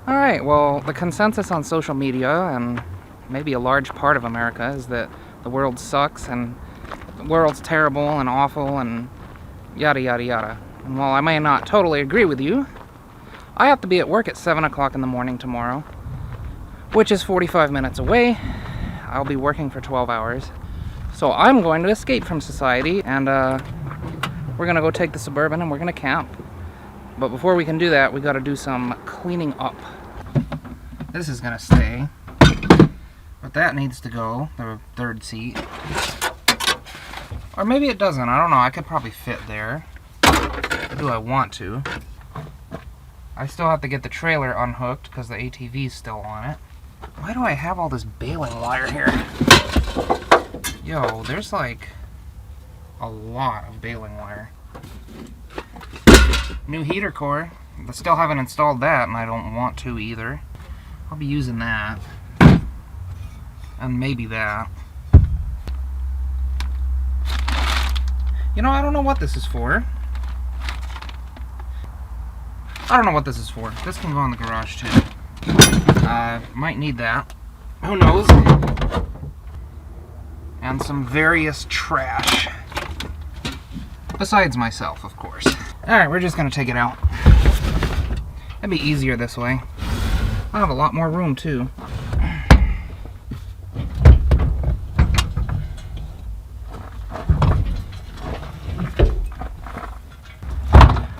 Alright, well, the consensus on social media, and maybe a large part of America, is that the world sucks and the world's terrible and awful and yada yada yada. And while I may not totally agree with you, I have to be at work at 7 o'clock in the morning tomorrow, which is 45 minutes away. I'll be working for 12 hours. So I'm going to escape from society, and we're going to go take the Suburban and we're going to camp. But before we can do that, we got to do some cleaning up. This is going to stay, but that needs to go, the third seat. Or maybe it doesn't, I don't know, I could probably fit there. Or do I want to? I still have to get the trailer unhooked because the ATV's still on it. Why do I have all this baling wire here? Yo, there's like a lot of baling wire. New heater core. I still haven't installed that, and I don't want to either. I'll be using that. And maybe that. You know, I don't know what this is for. I don't know what this is for. This can go in the garage too. Might need that. Who knows? And some various trash. Besides myself, of course. Alright, we're just gonna take it out. It'd be easier this way. I have a lot more room too.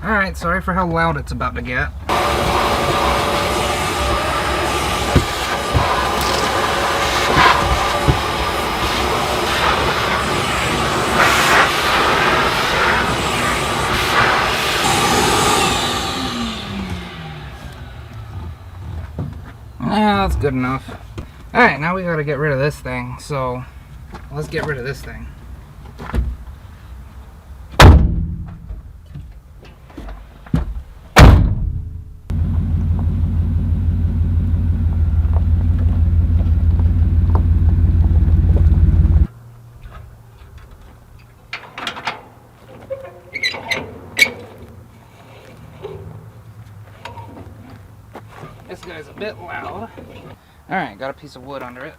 Alright, sorry for how loud it's about to get. Yeah, that's good enough. Alright, now we gotta get rid of this thing, so let's get rid of this thing. This guy's a bit loud. Alright, got a piece of wood under it.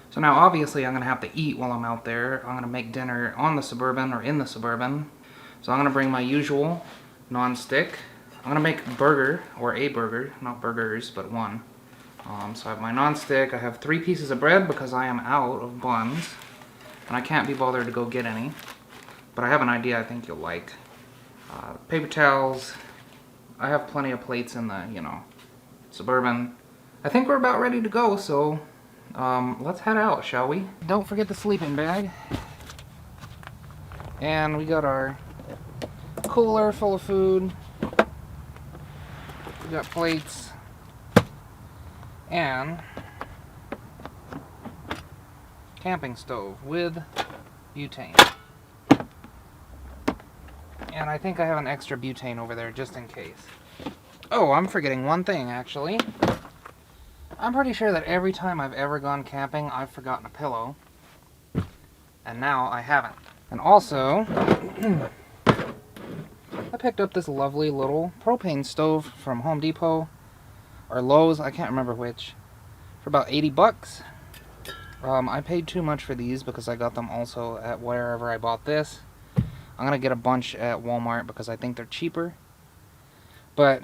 So now obviously I'm going to have to eat while I'm out there. I'm going to make dinner on the Suburban or in the Suburban. So I'm going to bring my usual non-stick. I'm going to make a burger, or a burger, not burgers, but one. So I have my non-stick, I have 3 pieces of bread because I am out of buns. And I can't be bothered to go get any. But I have an idea I think you'll like. Paper towels. I have plenty of plates in the, Suburban. I think we're about ready to go, so let's head out, shall we? Don't forget the sleeping bag. And we got our cooler full of food. We got plates. And camping stove with butane. And I think I have an extra butane over there just in case. Oh, I'm forgetting one thing actually. I'm pretty sure that every time I've ever gone camping, I've forgotten a pillow. And now I haven't. And also, I picked up this lovely little propane stove from Home Depot. Or Lowe's, I can't remember which, for about 80 bucks. I paid too much for these because I got them also at wherever I bought this. I'm going to get a bunch at Walmart because I think they're cheaper. But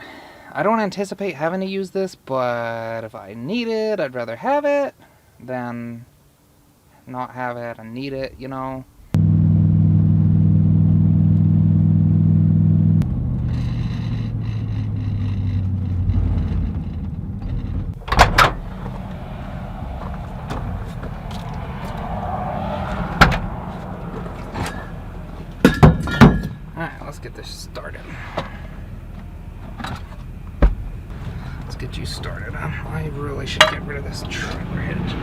I don't anticipate having to use this, but if I need it, I'd rather have it than not have it and need it, you know. Let's get this started. Let's get you started. I really should get rid of this trailer hitch.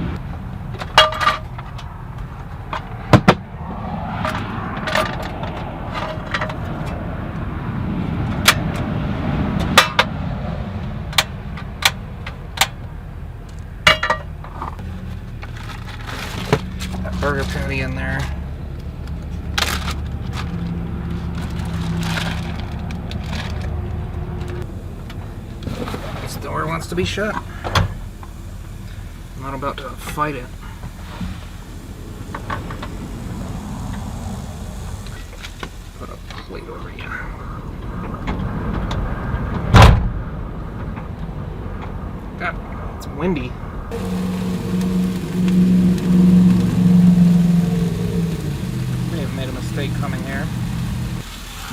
burger patty in there. This door wants to be shut. I'm not about to fight it. Put a plate over you. God, it's windy. May have made a mistake coming here.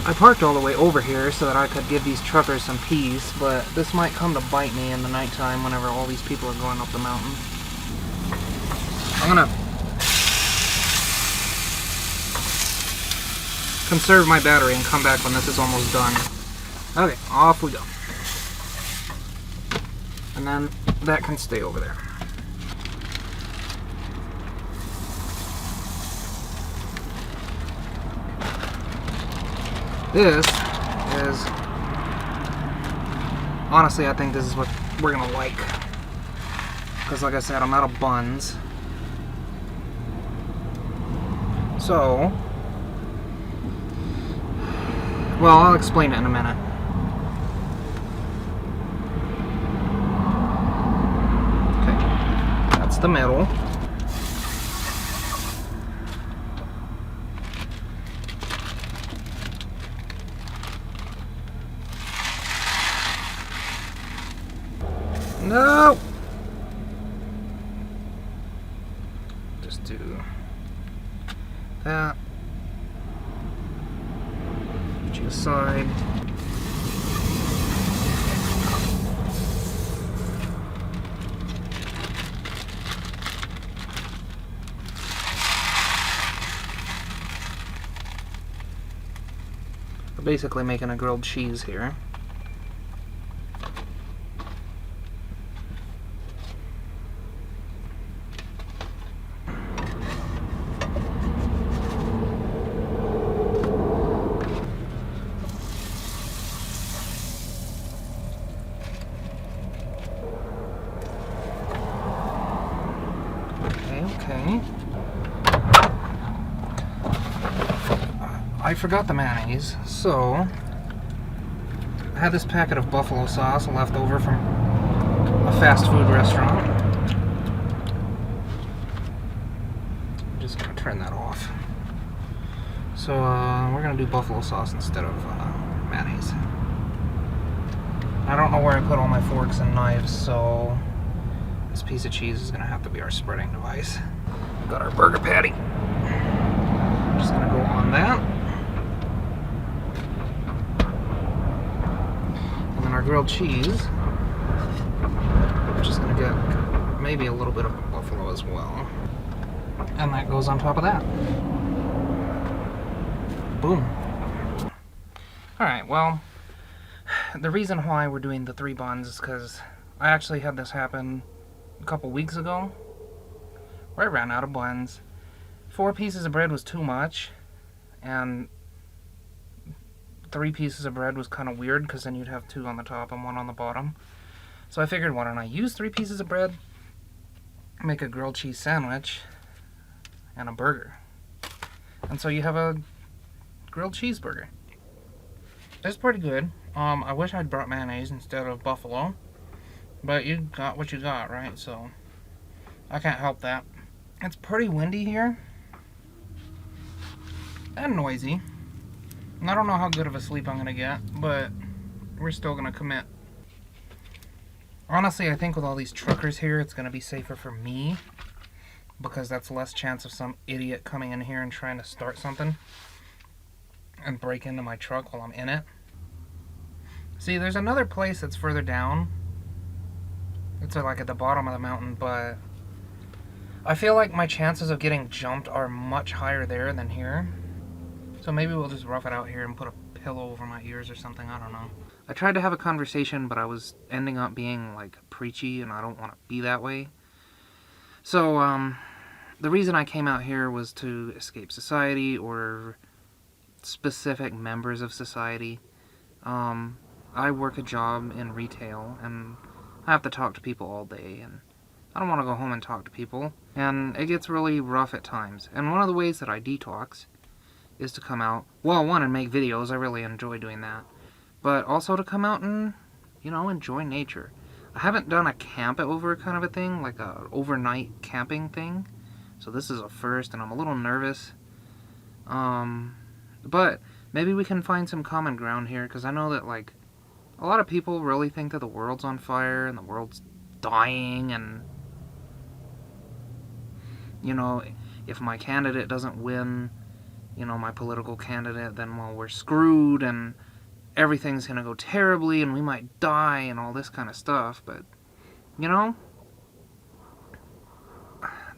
I parked all the way over here so that I could give these truckers some peace, but this might come to bite me in the nighttime whenever all these people are going up the mountain. I'm gonna conserve my battery and come back when this is almost done. Okay, off we go. And then that can stay over there. This is, honestly, I think this is what we're gonna like. Because like I said, I'm out of buns. So, well, I'll explain it in a minute. Okay, that's the middle. No! Just do that. Put you aside. We're basically making a grilled cheese here. Okay. I forgot the mayonnaise, so I had this packet of buffalo sauce left over from a fast food restaurant. I'm just gonna turn that off. So we're gonna do buffalo sauce instead of mayonnaise. I don't know where I put all my forks and knives, so this piece of cheese is gonna have to be our spreading device. Got our burger patty. Just gonna go on that. And then our grilled cheese. Just gonna get maybe a little bit of buffalo as well. And that goes on top of that. Boom. Alright, well, the reason why we're doing the 3 buns is because I actually had this happen a couple weeks ago, where I ran out of buns. 4 pieces of bread was too much, and 3 pieces of bread was kind of weird because then you'd have 2 on the top and 1 on the bottom. So I figured, why don't I use 3 pieces of bread, make a grilled cheese sandwich, and a burger. And so you have a grilled cheeseburger. It's pretty good. I wish I'd brought mayonnaise instead of buffalo, but you got what you got, right? So I can't help that. It's pretty windy here and noisy, and I don't know how good of a sleep I'm gonna get, but we're still gonna commit. Honestly, I think with all these truckers here, it's gonna be safer for me, because that's less chance of some idiot coming in here and trying to start something and break into my truck while I'm in it. See, there's another place that's further down. It's like at the bottom of the mountain, but I feel like my chances of getting jumped are much higher there than here. So maybe we'll just rough it out here and put a pillow over my ears or something, I don't know. I tried to have a conversation, but I was ending up being like preachy, and I don't want to be that way. So, the reason I came out here was to escape society, or specific members of society. I work a job in retail, and I have to talk to people all day, and I don't want to go home and talk to people. And it gets really rough at times. And one of the ways that I detox is to come out, well, one, and make videos. I really enjoy doing that. But also to come out and, enjoy nature. I haven't done a camp over kind of a thing, like a overnight camping thing. So this is a first, and I'm a little nervous. But maybe we can find some common ground here, because I know that, like, a lot of people really think that the world's on fire and the world's dying, and, if my candidate doesn't win, my political candidate, then, well, we're screwed, and everything's gonna go terribly, and we might die, and all this kind of stuff. But,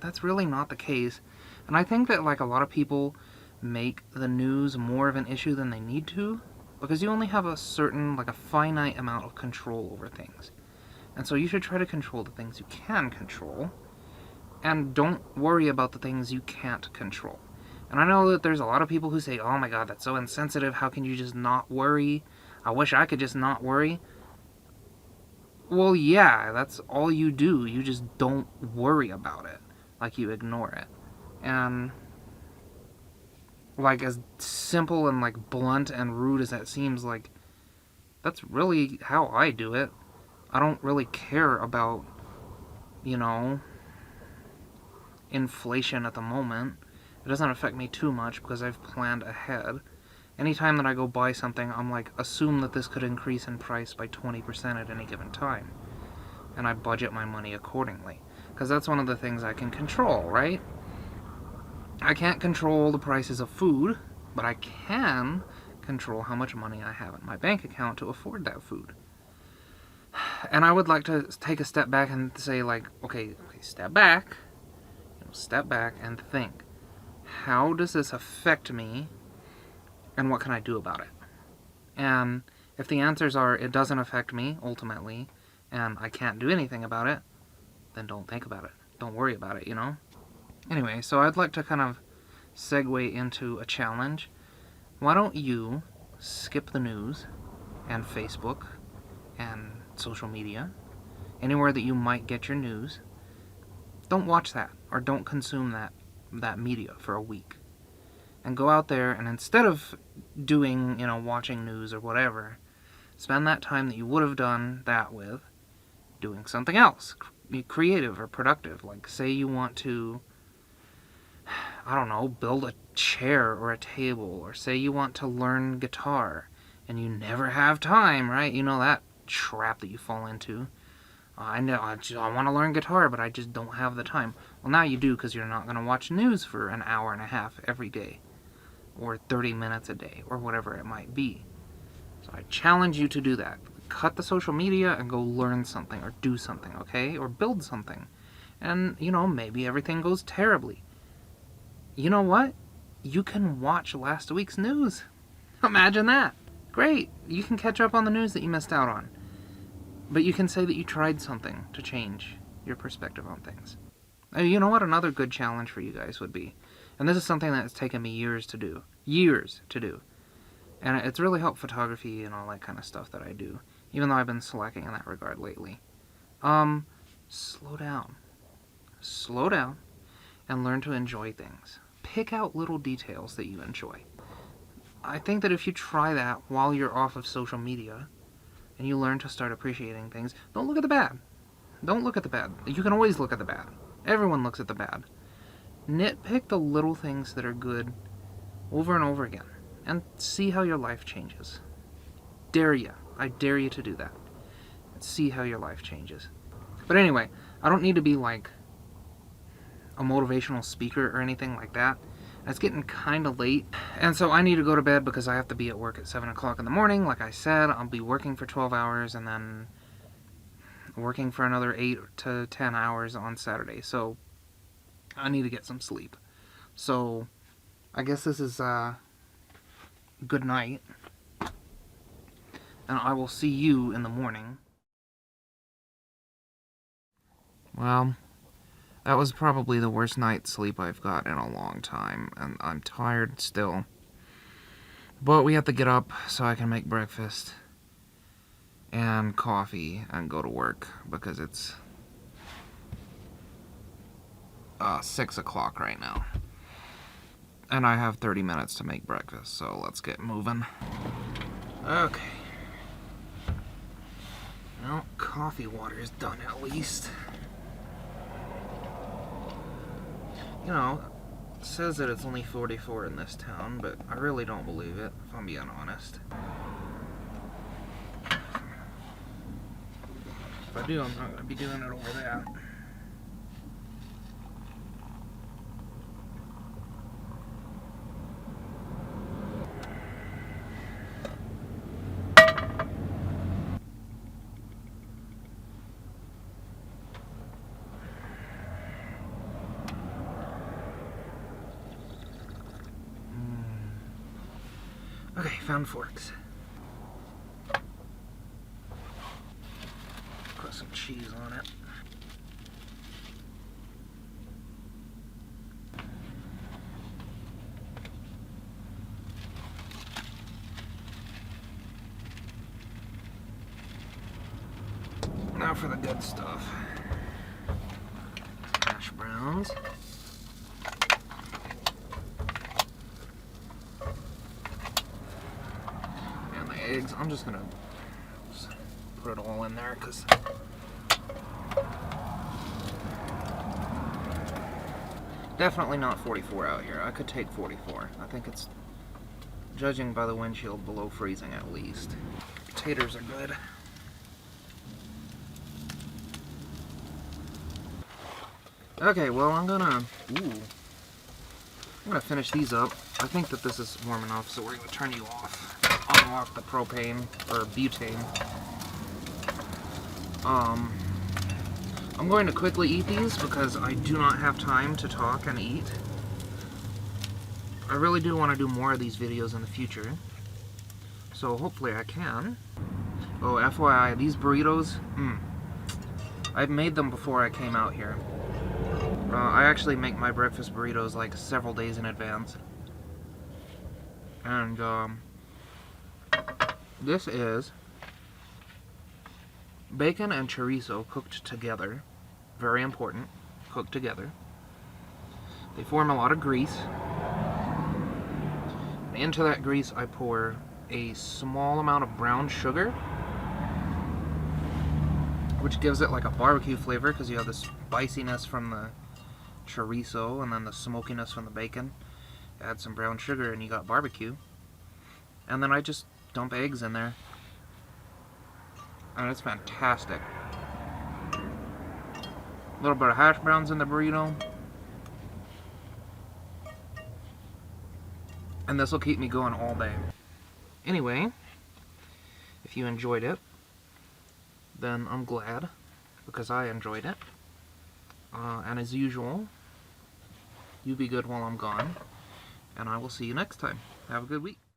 that's really not the case. And I think that, like, a lot of people make the news more of an issue than they need to, because you only have a certain, like, a finite amount of control over things. And so you should try to control the things you can control, and don't worry about the things you can't control. And I know that there's a lot of people who say, oh my god, that's so insensitive, how can you just not worry? I wish I could just not worry. Well, yeah, that's all you do. You just don't worry about it. Like, you ignore it. And, like, as simple and, like, blunt and rude as that seems, like, that's really how I do it. I don't really care about, inflation at the moment. It doesn't affect me too much because I've planned ahead. Anytime that I go buy something, I'm like, assume that this could increase in price by 20% at any given time. And I budget my money accordingly. Because that's one of the things I can control, right? I can't control the prices of food, but I can control how much money I have in my bank account to afford that food. And I would like to take a step back and say, like, okay, step back. Step back and think. How does this affect me, and what can I do about it? And if the answers are, it doesn't affect me, ultimately, and I can't do anything about it, then don't think about it. Don't worry about it, Anyway, so I'd like to kind of segue into a challenge. Why don't you skip the news and Facebook and social media, anywhere that you might get your news. Don't watch that, or don't consume that media for a week. And go out there, and instead of doing, watching news or whatever, spend that time that you would have done that with doing something else, creative or productive. Like, say you want to, I don't know, build a chair or a table, or say you want to learn guitar, and you never have time, right? You know that trap that you fall into. I know, I want to learn guitar, but I just don't have the time. Well, now you do, because you're not going to watch news for an hour and a half every day, or 30 minutes a day, or whatever it might be. So I challenge you to do that. Cut the social media and go learn something, or do something, okay? Or build something. And, maybe everything goes terribly. You know what? You can watch last week's news. Imagine that. Great. You can catch up on the news that you missed out on. But you can say that you tried something to change your perspective on things. You know what another good challenge for you guys would be? And this is something that's taken me years to do. And it's really helped photography and all that kind of stuff that I do. Even though I've been slacking in that regard lately. Slow down. Slow down and learn to enjoy things. Pick out little details that you enjoy. I think that if you try that while you're off of social media, and you learn to start appreciating things, don't look at the bad. Don't look at the bad. You can always look at the bad. Everyone looks at the bad. Nitpick the little things that are good over and over again, and see how your life changes. Dare you. I dare you to do that. See how your life changes. But anyway, I don't need to be like a motivational speaker or anything like that. It's getting kind of late, and so I need to go to bed because I have to be at work at 7 o'clock in the morning. Like I said, I'll be working for 12 hours and then working for another 8 to 10 hours on Saturday. So I need to get some sleep. So I guess this is good night, and I will see you in the morning. Well, that was probably the worst night's sleep I've got in a long time, and I'm tired still. But we have to get up so I can make breakfast and coffee and go to work, because it's 6 o'clock right now. And I have 30 minutes to make breakfast, so let's get moving. Okay. Well, coffee water is done at least. You know, it says that it's only 44 in this town, but I really don't believe it, if I'm being honest. If I do, I'm not going to be doing it over that. Okay, found forks. Put some cheese on it. Now for the good stuff. Hash browns. And the eggs. I'm just gonna put it all in there because definitely not 44 out here. I could take 44. I think it's, judging by the windshield, below freezing at least. Potatoes are good. Okay, well I'm gonna finish these up. I think that this is warm enough, so we're gonna turn you off. Unlock the propane or butane. I'm going to quickly eat these because I do not have time to talk and eat. I really do want to do more of these videos in the future, so hopefully I can. Oh, FYI, these burritos, I've made them before I came out here. I actually make my breakfast burritos like several days in advance. And this is bacon and chorizo cooked together. Very important, cooked together. They form a lot of grease. And into that grease I pour a small amount of brown sugar, which gives it like a barbecue flavor because you have the spiciness from the chorizo and then the smokiness from the bacon. Add some brown sugar and you got barbecue. And then I just dump eggs in there. And it's fantastic. A little bit of hash browns in the burrito. And this will keep me going all day. Anyway, if you enjoyed it, then I'm glad, because I enjoyed it. And as usual, you be good while I'm gone, and I will see you next time. Have a good week.